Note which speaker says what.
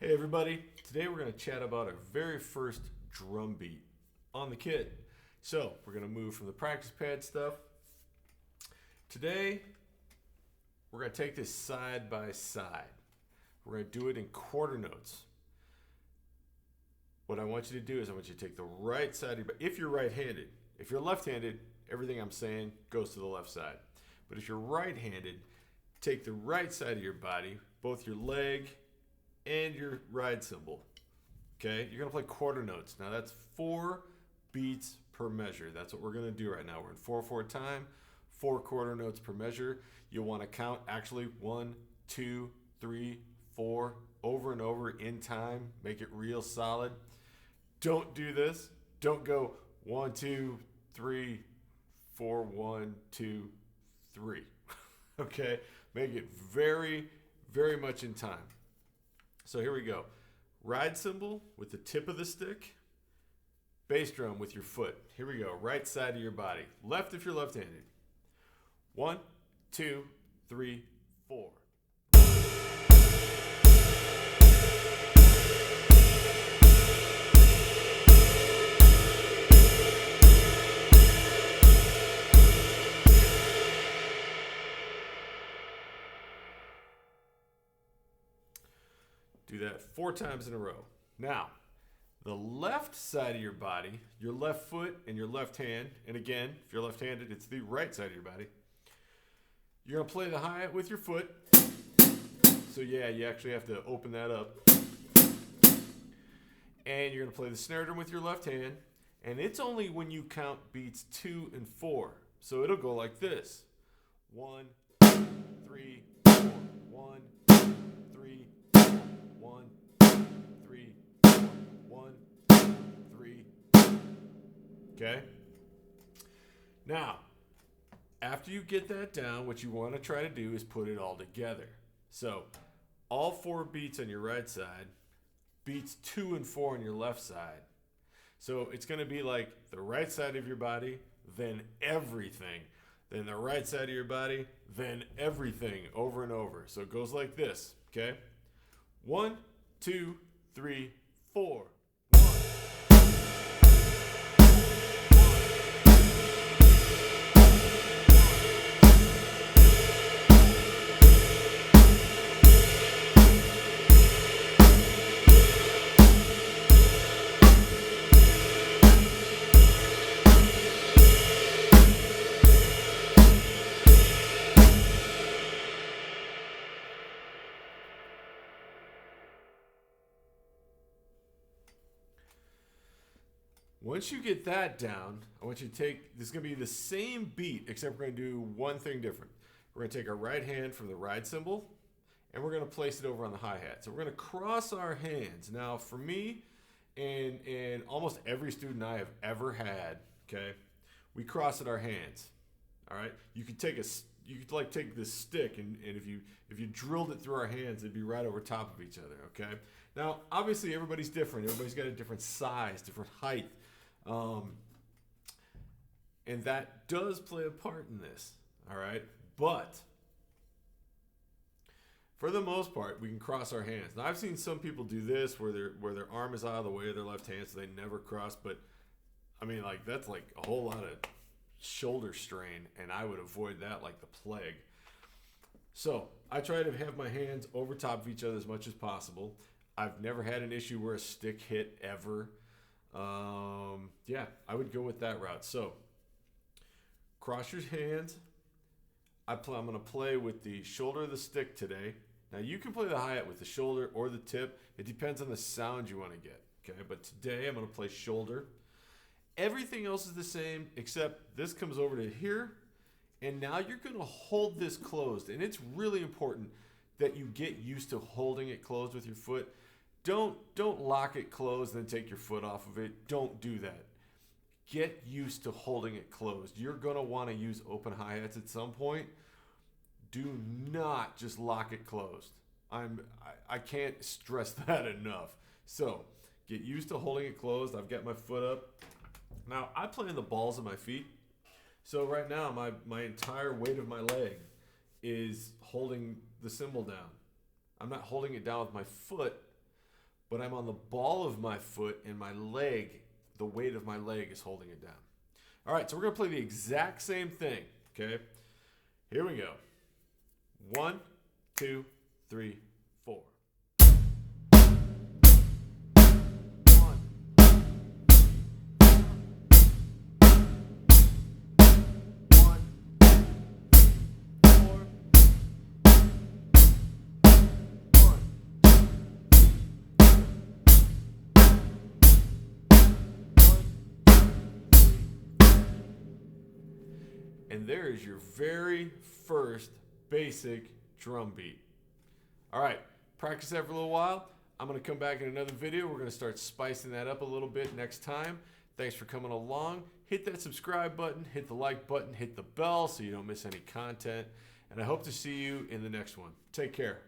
Speaker 1: Hey everybody, today we're going to chat about our very first drum beat on the kit. So we're going to move from the practice pad stuff. Today we're going to take this side by side. We're going to do it in quarter notes. What I want you to do is I want you to take the right side of your body. If you're right-handed, if you're left-handed, everything I'm saying goes to the left side. But if you're right-handed, take the right side of your body, both your leg and your ride cymbal. Okay, you're gonna play quarter notes. Now that's 4 beats per measure. That's what we're gonna do right now. We're in 4/4 time, 4 quarter notes per measure. You'll want to count actually 1, 2, 3, 4 over and over in time. Make it real solid. Don't do this. Don't go 1, 2, 3, 4, 1, 2, 3. Okay, make it very, very much in time. So here we go. Ride cymbal with the tip of the stick. Bass drum with your foot. Here we go. Right side of your body. Left if you're left-handed. 1, 2, 3, 4. Do that 4 times in a row. Now, the left side of your body, your left foot and your left hand, and again, if you're left-handed, it's the right side of your body. You're going to play the hi-hat with your foot. So yeah, you actually have to open that up. And you're going to play the snare drum with your left hand. And it's only when you count beats 2 and 4. So it'll go like this. 1, 3, 4. 1, 3, 1, 3, 1, 3. Okay? Now, after you get that down, what you want to try to do is put it all together. So, all 4 beats on your right side, beats 2 and 4 on your left side. So, it's going to be like the right side of your body, then everything. Then the right side of your body, then everything over and over. So, it goes like this, okay? 1, 2, 3, 4. 1. Once you get that down, I want you to take, this is going to be the same beat, except we're going to do one thing different. We're going to take our right hand from the ride cymbal, and we're going to place it over on the hi-hat. So we're going to cross our hands. Now, for me, and almost every student I have ever had, okay, we cross at our hands. All right? You could take take this stick, and if you drilled it through our hands, it'd be right over top of each other, okay? Now, obviously, everybody's different. Everybody's got a different size, different height. And that does play a part in this, all right? But for the most part, we can cross our hands. Now, I've seen some people do this where their arm is out of the way of their left hand, so they never cross. But I mean, like, that's like a whole lot of shoulder strain, and I would avoid that like the plague. So I try to have my hands over top of each other as much as possible. I've never had an issue where a stick hit ever. Yeah, I would go with that route. So, cross your hands. I'm going to play with the shoulder of the stick today. Now, you can play the hi-hat with the shoulder or the tip. It depends on the sound you want to get. Okay, but today I'm going to play shoulder. Everything else is the same, except this comes over to here. And now you're going to hold this closed. And it's really important that you get used to holding it closed with your foot. Don't lock it closed and then take your foot off of it. Don't do that. Get used to holding it closed. You're going to want to use open hi-hats at some point. Do not just lock it closed. I can't stress that enough. So, get used to holding it closed. I've got my foot up. Now, I play in the balls of my feet. So right now, my entire weight of my leg is holding the cymbal down. I'm not holding it down with my foot. but I'm on the ball of my foot and my leg, the weight of my leg is holding it down. All right, so we're going to play the exact same thing, okay? Here we go. 1, 2, 3, 4. 1. 1, 4. 1. And there is your very first basic drum beat. All right, practice that for a little while. I'm going to come back in another video. We're going to start spicing that up a little bit next time. Thanks for coming along. Hit that subscribe button, hit the like button, hit the bell so you don't miss any content. And I hope to see you in the next one. Take care.